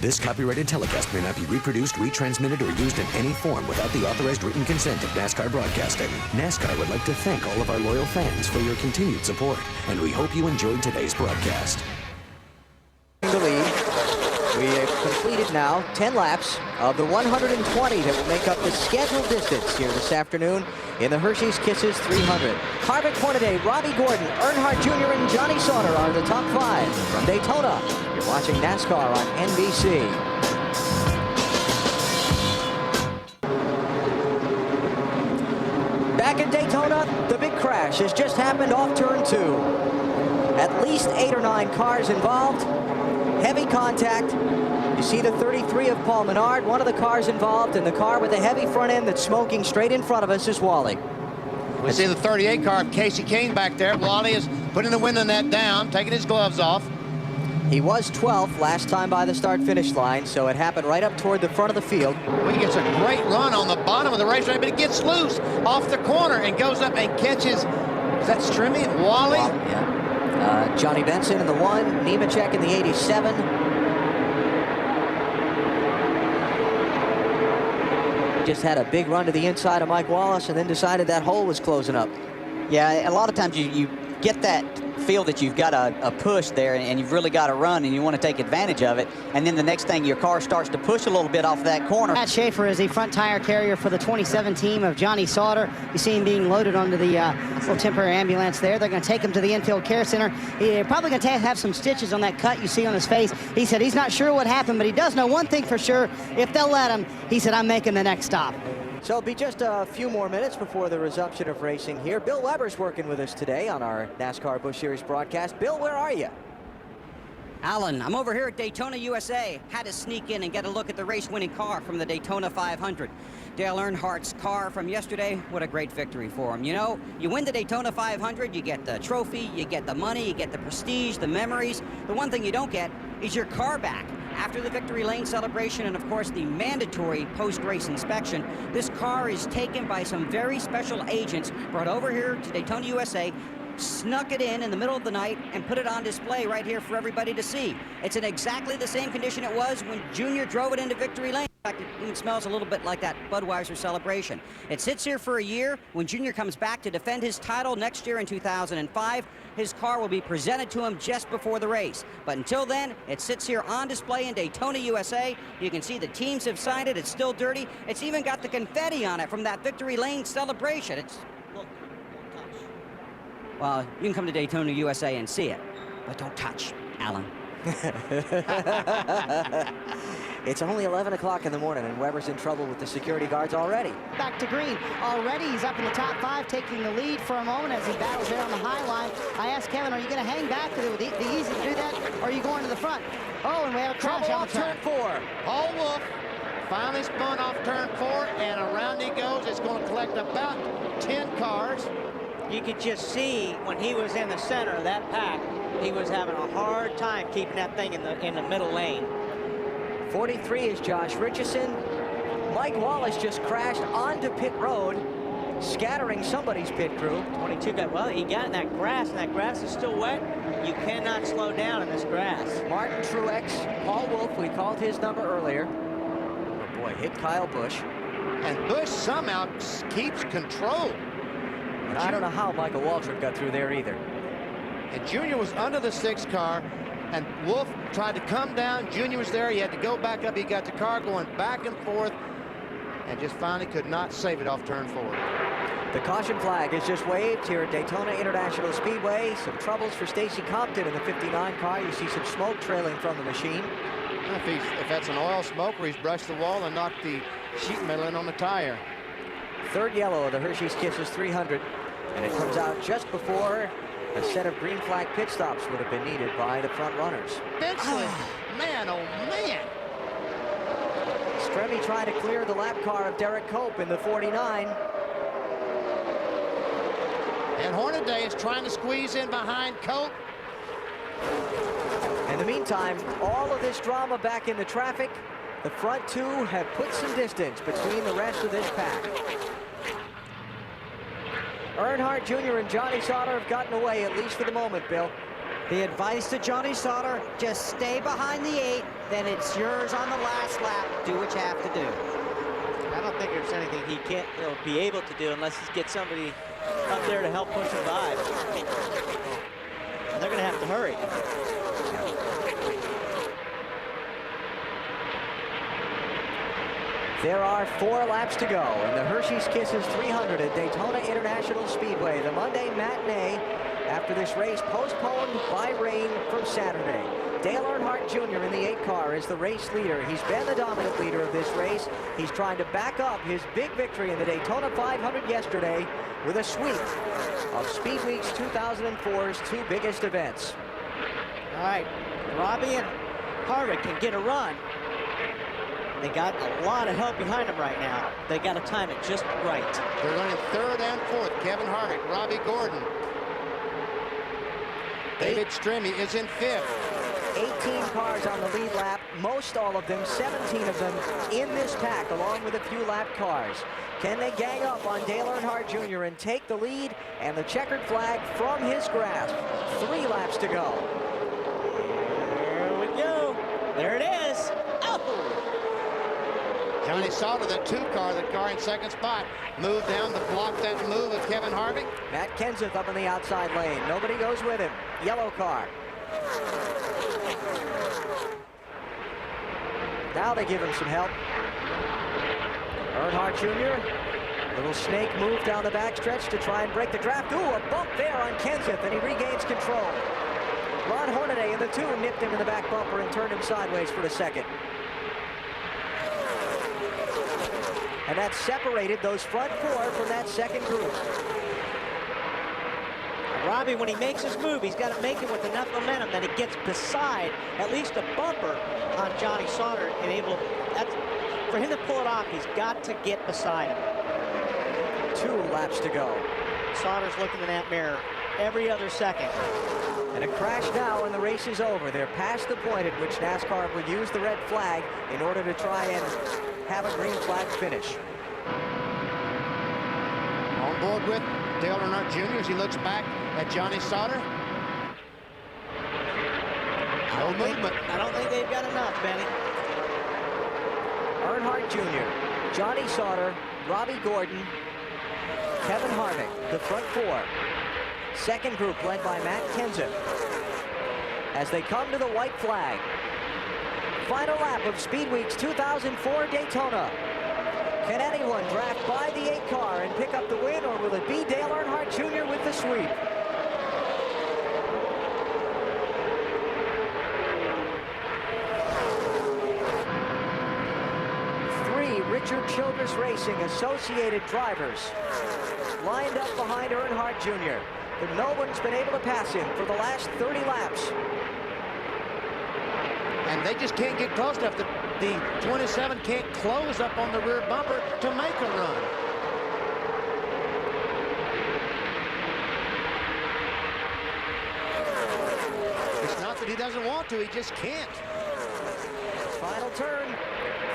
This copyrighted telecast may not be reproduced, retransmitted, or used in any form without the authorized written consent of NASCAR Broadcasting. NASCAR would like to thank all of our loyal fans for your continued support, and we hope you enjoyed today's broadcast. The lead. We have completed now 10 laps of the 120 that will make up the scheduled distance here this afternoon in the Hershey's Kisses 300. Harvick, Hornaday, Robbie Gordon, Earnhardt Jr., and Johnny Sauter are the top 5 from Daytona. You're watching NASCAR on NBC. Back in Daytona, the big crash has just happened off turn 2. At least 8 or 9 cars involved. Heavy contact. You see the 33 of Paul Menard, one of the cars involved, and the car with the heavy front end that's smoking straight in front of us is Wally. We see the 38 car of Casey Kane back there. Wally is putting the window net down, taking his gloves off. He was 12th last time by the start-finish line, so it happened right up toward the front of the field. Well, he gets a great run on the bottom of the racetrack, but it gets loose off the corner and goes up and catches, is that Strimmy? Wally? Yeah. Johnny Benson in the 1, Nemechek in the 87. Just had a big run to the inside of Mike Wallace and then decided that hole was closing up. Yeah, a lot of times you get that feel that you've got a push there and you've really got to run and you want to take advantage of it, and then the next thing your car starts to push a little bit off that corner. Matt Schaefer is the front tire carrier for the 27 team of Johnny Sauter. You see him being loaded onto the little temporary ambulance there. They're going to take him to the Int'l Care Center. They're probably going to have some stitches on that cut you see on his face. He said he's not sure what happened, but he does know one thing for sure. If they'll let him, he said, I'm making the next stop. So it'll be just a few more minutes before the resumption of racing here. Bill Weber's working with us today on our NASCAR Busch Series broadcast. Bill, where are you? Alan, I'm over here at Daytona, USA. Had to sneak in and get a look at the race-winning car from the Daytona 500. Dale Earnhardt's car from yesterday. What a great victory for him. You know, you win the Daytona 500, you get the trophy, you get the money, you get the prestige, the memories. The one thing you don't get is your car back. After the victory lane celebration and, of course, the mandatory post-race inspection, this car is taken by some very special agents, brought over here to Daytona, USA, snuck it in the middle of the night and put it on display right here for everybody to see. It's in exactly the same condition it was when Junior drove it into victory lane. In fact, it even smells a little bit like that Budweiser celebration. It sits here for a year. When Junior comes back to defend his title next year in 2005, his car will be presented to him just before the race. But until then, it sits here on display in Daytona, USA. You can see the teams have signed it. It's still dirty. It's even got the confetti on it from that victory lane celebration. It's, look, don't touch. Well, you can come to Daytona, USA and see it, but don't touch, Alan. It's only 11 o'clock in the morning, and Weber's in trouble with the security guards already. Back to green. Already he's up in the top 5, taking the lead for a moment as he battles there on the high line. I asked Kevin, are you going to hang back? It would be easy to do that, or are you going to the front? Oh, and we have a crash on turn 4. Paul Wolf finally spun off turn 4, and around he goes. It's going to collect about 10 cars. You could just see when he was in the center of that pack, he was having a hard time keeping that thing in the middle lane. 43 is Josh Richardson. Mike Wallace just crashed onto pit road, scattering somebody's pit crew. 22 got, well, he got in that grass, and that grass is still wet. You cannot slow down in this grass. Martin Truex, Paul Wolf, we called his number earlier. Oh boy, hit Kyle Busch. And Busch somehow keeps control. And I don't know how Michael Waltrip got through there either. And Junior was under the 6 car, and Wolf tried to come down. Junior was there. He had to go back up. He got the car going back and forth and just finally could not save it off turn 4. The caution flag is just waved here at Daytona International Speedway. Some troubles for Stacy Compton in the 59 car. You see some smoke trailing from the machine. If that's an oil smoke where he's brushed the wall and knocked the sheet metal in on the tire. Third yellow of the Hershey's Kisses 300, and it comes out just before a set of green flag pit stops would have been needed by the front runners. Benson, man, oh man. Stremme trying to clear the lap car of Derek Cope in the 49. And Hornaday is trying to squeeze in behind Cope. In the meantime, all of this drama back in the traffic. The front 2 have put some distance between the rest of this pack. Earnhardt Jr. and Johnny Sauter have gotten away, at least for the moment, Bill. The advice to Johnny Sauter, just stay behind the 8, then it's yours on the last lap. Do what you have to do. I don't think there's anything he can't be able to do unless he gets somebody up there to help push him by. And they're going to have to hurry. There are 4 laps to go in the Hershey's Kisses 300 at Daytona International Speedway. The Monday matinee after this race postponed by rain from Saturday. Dale Earnhardt Jr. in the 8 car is the race leader. He's been the dominant leader of this race. He's trying to back up his big victory in the Daytona 500 yesterday with a sweep of Speedweek's 2004's 2 biggest events. All right, Robbie and Harvick can get a run. They got a lot of help behind them right now. They got to time it just right. They're running 3rd and 4th. Kevin Harvick, Robbie Gordon. David Stremme is in 5th. 18 cars on the lead lap, most all of them, 17 of them in this pack, along with a few lap cars. Can they gang up on Dale Earnhardt Jr. and take the lead and the checkered flag from his grasp? 3 laps to go. There we go. There it is. Oh! Johnny Sauter, the 2 car, the car in 2nd spot, moved down to block that move of Kevin Harvick. Matt Kenseth up in the outside lane. Nobody goes with him. Yellow car. Now they give him some help. Earnhardt Jr. Little snake move down the backstretch to try and break the draft. Ooh, a bump there on Kenseth, and he regains control. Ron Hornaday in the 2 nipped him in the back bumper and turned him sideways for the 2nd. And that separated those front 4 from that 2nd group. Robbie, when he makes his move, he's got to make it with enough momentum that it gets beside at least a bumper on Johnny Sauter, and able. For him to pull it off, he's got to get beside him. 2 laps to go. Sauter's looking in that mirror every other second. And a crash now and the race is over. They're past the point at which NASCAR will use the red flag in order to try and have a green flag finish. On board with Dale Earnhardt Jr. as he looks back at Johnny Sauter. No movement. I don't think they've got enough, Benny. Earnhardt Jr., Johnny Sauter, Robbie Gordon, Kevin Harvick, the front 4. 2nd group led by Matt Kenseth. As they come to the white flag. Final lap of Speedweek's 2004 Daytona. Can anyone draft by the 8 car and pick up the win, or will it be Dale Earnhardt Jr. with the sweep? Richard Childress Racing associated drivers lined up behind Earnhardt Jr. But no one's been able to pass him for the last 30 laps. And they just can't get close enough. The 27 can't close up on the rear bumper to make a run. It's not that he doesn't want to, he just can't. Final turn.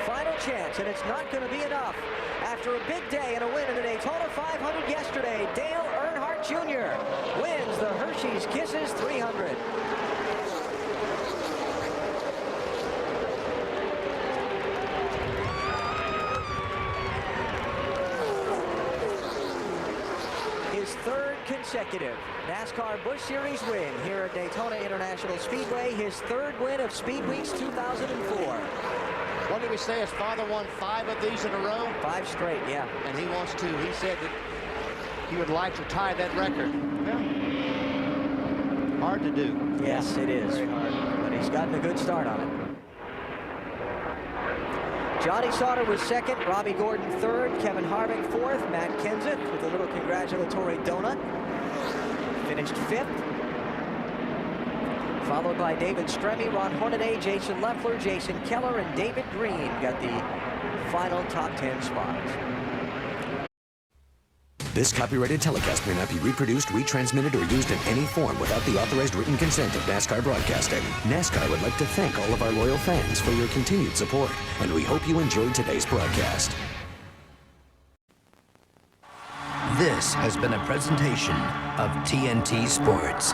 Final chance, and it's not going to be enough. After a big day and a win in the Daytona 500 yesterday, Dale Earnhardt Jr. wins the Hershey's Kisses 300. His 3rd consecutive NASCAR Busch Series win here at Daytona International Speedway. His 3rd win of Speedweek's 2004. What did we say? His father won 5 of these in a row? 5 straight, yeah. And he wants to. He said that he would like to tie that record. Well, hard to do. Yes, it is. Very hard. But he's gotten a good start on it. Johnny Sauter was 2nd, Robbie Gordon 3rd, Kevin Harvick 4th, Matt Kenseth with a little congratulatory donut finished 5th. Followed by David Stremme, Ron Hornaday, Jason Leffler, Jason Keller, and David Green got the final top 10 spots. This copyrighted telecast may not be reproduced, retransmitted, or used in any form without the authorized written consent of NASCAR Broadcasting. NASCAR would like to thank all of our loyal fans for your continued support, and we hope you enjoyed today's broadcast. This has been a presentation of TNT Sports.